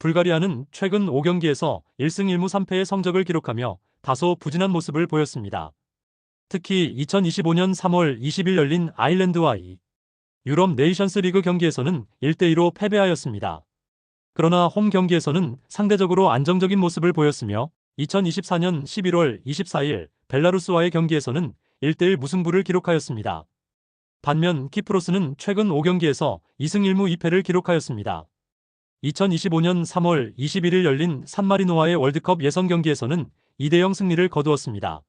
불가리아는 최근 5경기에서 1승 1무 3패의 성적을 기록하며 다소 부진한 모습을 보였습니다. 특히 2025년 3월 20일 열린 아일랜드와의 유럽 네이션스 리그 경기에서는 1대2로 패배하였습니다. 그러나 홈 경기에서는 상대적으로 안정적인 모습을 보였으며 2024년 11월 24일 벨라루스와의 경기에서는 1대1 무승부를 기록하였습니다. 반면 키프로스는 최근 5경기에서 2승 1무 2패를 기록하였습니다. 2025년 3월 21일 열린 산마리노와의 월드컵 예선 경기에서는 2대0 승리를 거두었습니다.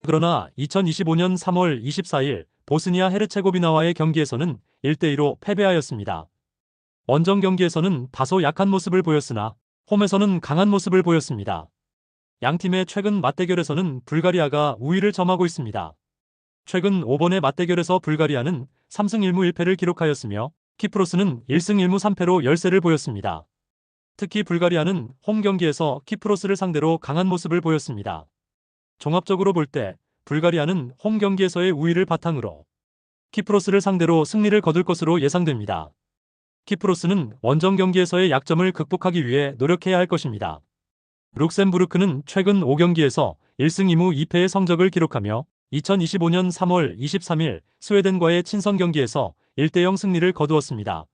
그러나 2025년 3월 24일 보스니아 헤르체고비나와의 경기에서는 1대2로 패배하였습니다. 원정 경기에서는 다소 약한 모습을 보였으나 홈에서는 강한 모습을 보였습니다. 양팀의 최근 맞대결에서는 불가리아가 우위를 점하고 있습니다. 최근 5번의 맞대결에서 불가리아는 3승 1무 1패를 기록하였으며 키프로스는 1승 1무 3패로 열세를 보였습니다. 특히 불가리아는 홈 경기에서 키프로스를 상대로 강한 모습을 보였습니다. 종합적으로 볼 때 불가리아는 홈 경기에서의 우위를 바탕으로 키프로스를 상대로 승리를 거둘 것으로 예상됩니다. 키프로스는 원정 경기에서의 약점을 극복하기 위해 노력해야 할 것입니다. 룩셈부르크는 최근 5경기에서 1승 2무 2패의 성적을 기록하며 2025년 3월 23일 스웨덴과의 친선 경기에서 1대0 승리를 거두었습니다.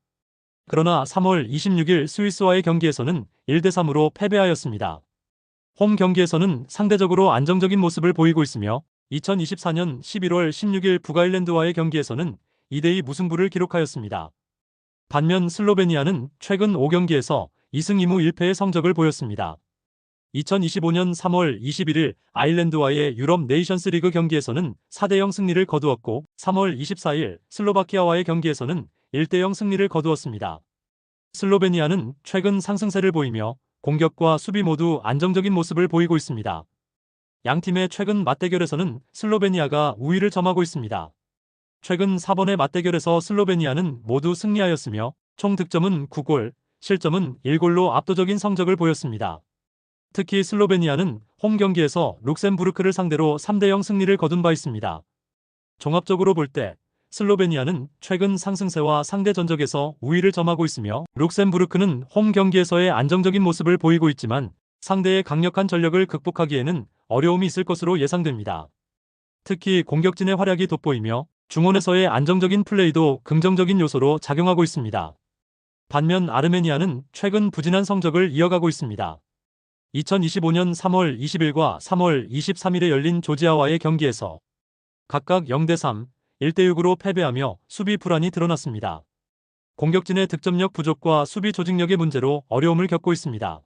그러나 3월 26일 스위스와의 경기에서는 1대3으로 패배하였습니다. 홈 경기에서는 상대적으로 안정적인 모습을 보이고 있으며 2024년 11월 16일 북아일랜드와의 경기에서는 2대2 무승부를 기록하였습니다. 반면 슬로베니아는 최근 5경기에서 2승 2무 1패의 성적을 보였습니다. 2025년 3월 21일 아일랜드와의 유럽 네이션스 리그 경기에서는 4대0 승리를 거두었고 3월 24일 슬로바키아와의 경기에서는 1대0 승리를 거두었습니다. 슬로베니아는 최근 상승세를 보이며 공격과 수비 모두 안정적인 모습을 보이고 있습니다. 양팀의 최근 맞대결에서는 슬로베니아가 우위를 점하고 있습니다. 최근 4번의 맞대결에서 슬로베니아는 모두 승리하였으며 총 득점은 9골, 실점은 1골로 압도적인 성적을 보였습니다. 특히 슬로베니아는 홈 경기에서 룩셈부르크를 상대로 3대0 승리를 거둔 바 있습니다. 종합적으로 볼 때 슬로베니아는 최근 상승세와 상대 전적에서 우위를 점하고 있으며 룩셈부르크는 홈 경기에서의 안정적인 모습을 보이고 있지만 상대의 강력한 전력을 극복하기에는 어려움이 있을 것으로 예상됩니다. 특히 공격진의 활약이 돋보이며 중원에서의 안정적인 플레이도 긍정적인 요소로 작용하고 있습니다. 반면 아르메니아는 최근 부진한 성적을 이어가고 있습니다. 2025년 3월 20일과 3월 23일에 열린 조지아와의 경기에서 각각 0대3, 1대6으로 패배하며 수비 불안이 드러났습니다. 공격진의 득점력 부족과 수비 조직력의 문제로 어려움을 겪고 있습니다.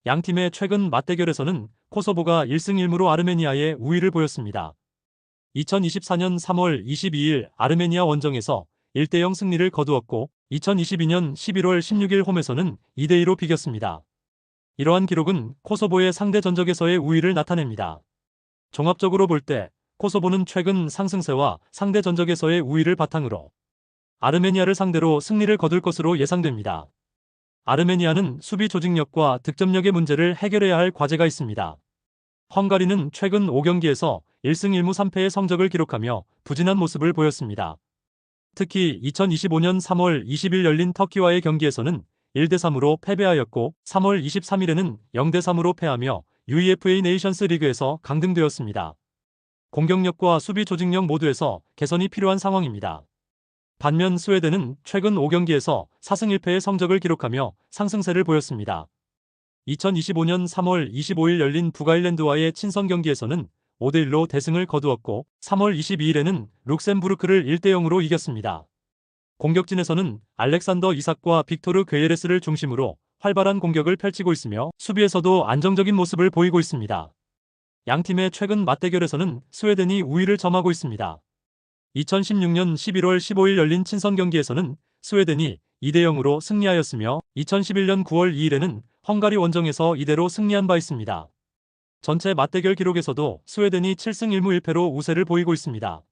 양팀의 최근 맞대결에서는 코소보가 1승 1무로 아르메니아의 우위를 보였습니다. 2024년 3월 22일 아르메니아 원정에서 1대0 승리를 거두었고 2022년 11월 16일 홈에서는 2대2로 비겼습니다. 이러한 기록은 코소보의 상대 전적에서의 우위를 나타냅니다. 종합적으로 볼 때 코소보는 최근 상승세와 상대 전적에서의 우위를 바탕으로 아르메니아를 상대로 승리를 거둘 것으로 예상됩니다. 아르메니아는 수비 조직력과 득점력의 문제를 해결해야 할 과제가 있습니다. 헝가리는 최근 5경기에서 1승 1무 3패의 성적을 기록하며 부진한 모습을 보였습니다. 특히 2025년 3월 20일 열린 터키와의 경기에서는 1대3으로 패배하였고 3월 23일에는 0대3으로 패하며 UEFA 네이션스 리그에서 강등되었습니다. 공격력과 수비 조직력 모두에서 개선이 필요한 상황입니다. 반면 스웨덴은 최근 5경기에서 4승 1패의 성적을 기록하며 상승세를 보였습니다. 2025년 3월 25일 열린 북아일랜드와의 친선 경기에서는 5대1로 대승을 거두었고 3월 22일에는 룩셈부르크를 1대0으로 이겼습니다. 공격진에서는 알렉산더 이삭과 빅토르 괴예레스를 중심으로 활발한 공격을 펼치고 있으며 수비에서도 안정적인 모습을 보이고 있습니다. 양팀의 최근 맞대결에서는 스웨덴이 우위를 점하고 있습니다. 2016년 11월 15일 열린 친선 경기에서는 스웨덴이 2대0으로 승리하였으며 2011년 9월 2일에는 헝가리 원정에서 2대로 승리한 바 있습니다. 전체 맞대결 기록에서도 스웨덴이 7승 1무 1패로 우세를 보이고 있습니다.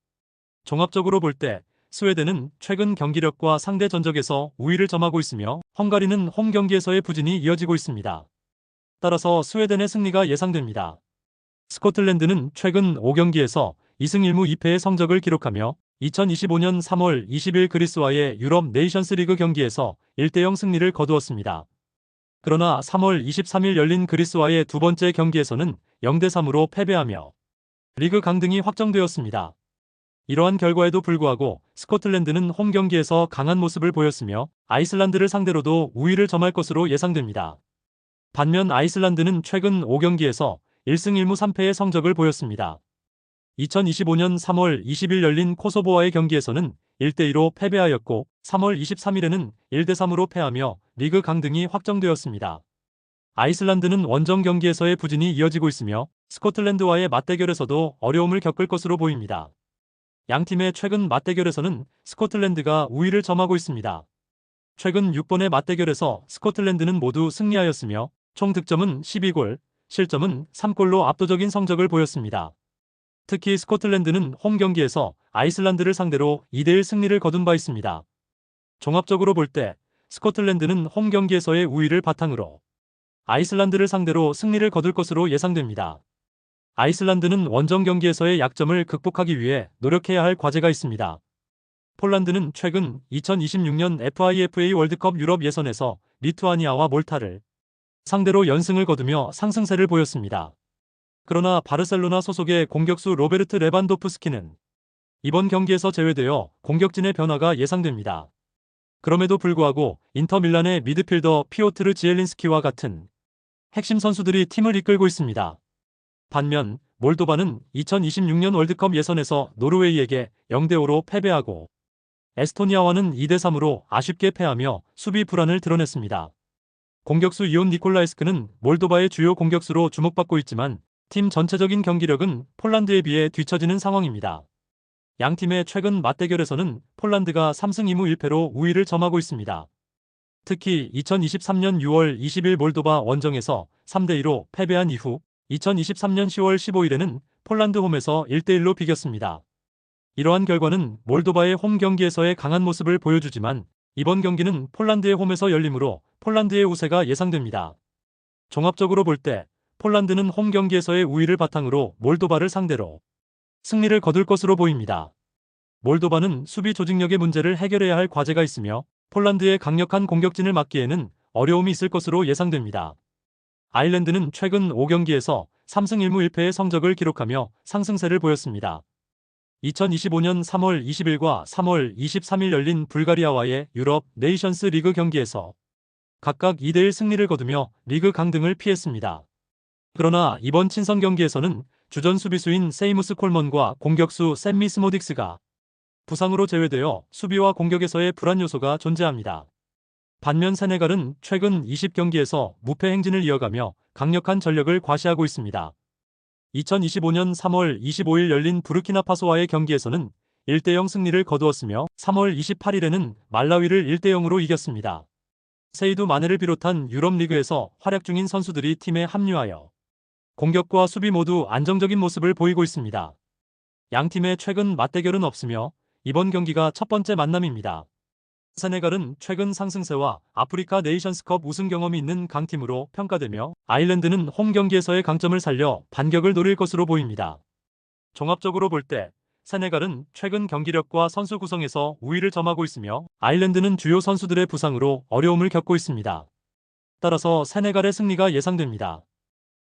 종합적으로 볼 때 스웨덴은 최근 경기력과 상대 전적에서 우위를 점하고 있으며 헝가리는 홈 경기에서의 부진이 이어지고 있습니다. 따라서 스웨덴의 승리가 예상됩니다. 스코틀랜드는 최근 5경기에서 2승 1무 2패의 성적을 기록하며 2025년 3월 20일 그리스와의 유럽 네이션스 리그 경기에서 1대0 승리를 거두었습니다. 그러나 3월 23일 열린 그리스와의 두 번째 경기에서는 0대3으로 패배하며 리그 강등이 확정되었습니다. 이러한 결과에도 불구하고 스코틀랜드는 홈 경기에서 강한 모습을 보였으며 아이슬란드를 상대로도 우위를 점할 것으로 예상됩니다. 반면 아이슬란드는 최근 5경기에서 1승 1무 3패의 성적을 보였습니다. 2025년 3월 20일 열린 코소보와의 경기에서는 1대2로 패배하였고 3월 23일에는 1대3으로 패하며 리그 강등이 확정되었습니다. 아이슬란드는 원정 경기에서의 부진이 이어지고 있으며 스코틀랜드와의 맞대결에서도 어려움을 겪을 것으로 보입니다. 양 팀의 최근 맞대결에서는 스코틀랜드가 우위를 점하고 있습니다. 최근 6번의 맞대결에서 스코틀랜드는 모두 승리하였으며 총 득점은 12골, 실점은 3골로 압도적인 성적을 보였습니다. 특히 스코틀랜드는 홈 경기에서 아이슬란드를 상대로 2대1 승리를 거둔 바 있습니다. 종합적으로 볼 때 스코틀랜드는 홈 경기에서의 우위를 바탕으로 아이슬란드를 상대로 승리를 거둘 것으로 예상됩니다. 아이슬란드는 원정 경기에서의 약점을 극복하기 위해 노력해야 할 과제가 있습니다. 폴란드는 최근 2026년 FIFA 월드컵 유럽 예선에서 리투아니아와 몰타를 상대로 연승을 거두며 상승세를 보였습니다. 그러나 바르셀로나 소속의 공격수 로베르트 레반도프스키는 이번 경기에서 제외되어 공격진의 변화가 예상됩니다. 그럼에도 불구하고 인터밀란의 미드필더 피오트르 지엘린스키와 같은 핵심 선수들이 팀을 이끌고 있습니다. 반면 몰도바는 2026년 월드컵 예선에서 노르웨이에게 0대5로 패배하고 에스토니아와는 2대3으로 아쉽게 패하며 수비 불안을 드러냈습니다. 공격수 이온 니콜라에스크는 몰도바의 주요 공격수로 주목받고 있지만 팀 전체적인 경기력은 폴란드에 비해 뒤처지는 상황입니다. 양 팀의 최근 맞대결에서는 폴란드가 3승 2무 1패로 우위를 점하고 있습니다. 특히 2023년 6월 20일 몰도바 원정에서 3대2로 패배한 이후 2023년 10월 15일에는 폴란드 홈에서 1대1로 비겼습니다. 이러한 결과는 몰도바의 홈 경기에서의 강한 모습을 보여주지만 이번 경기는 폴란드의 홈에서 열리므로 폴란드의 우세가 예상됩니다. 종합적으로 볼 때 폴란드는 홈 경기에서의 우위를 바탕으로 몰도바를 상대로 승리를 거둘 것으로 보입니다. 몰도바는 수비 조직력의 문제를 해결해야 할 과제가 있으며 폴란드의 강력한 공격진을 막기에는 어려움이 있을 것으로 예상됩니다. 아일랜드는 최근 5경기에서 3승 1무 1패의 성적을 기록하며 상승세를 보였습니다. 2025년 3월 20일과 3월 23일 열린 불가리아와의 유럽 네이션스 리그 경기에서 각각 2대1 승리를 거두며 리그 강등을 피했습니다. 그러나 이번 친선 경기에서는 주전 수비수인 세이무스 콜먼과 공격수 샘 미스모딕스가 부상으로 제외되어 수비와 공격에서의 불안 요소가 존재합니다. 반면 세네갈은 최근 20경기에서 무패 행진을 이어가며 강력한 전력을 과시하고 있습니다. 2025년 3월 25일 열린 부르키나파소와의 경기에서는 1대0 승리를 거두었으며 3월 28일에는 말라위를 1대0으로 이겼습니다. 세이두 마네를 비롯한 유럽 리그에서 활약 중인 선수들이 팀에 합류하여 공격과 수비 모두 안정적인 모습을 보이고 있습니다. 양 팀의 최근 맞대결은 없으며 이번 경기가 첫 번째 만남입니다. 세네갈은 최근 상승세와 아프리카 네이션스컵 우승 경험이 있는 강팀으로 평가되며 아일랜드는 홈 경기에서의 강점을 살려 반격을 노릴 것으로 보입니다. 종합적으로 볼 때 세네갈은 최근 경기력과 선수 구성에서 우위를 점하고 있으며 아일랜드는 주요 선수들의 부상으로 어려움을 겪고 있습니다. 따라서 세네갈의 승리가 예상됩니다.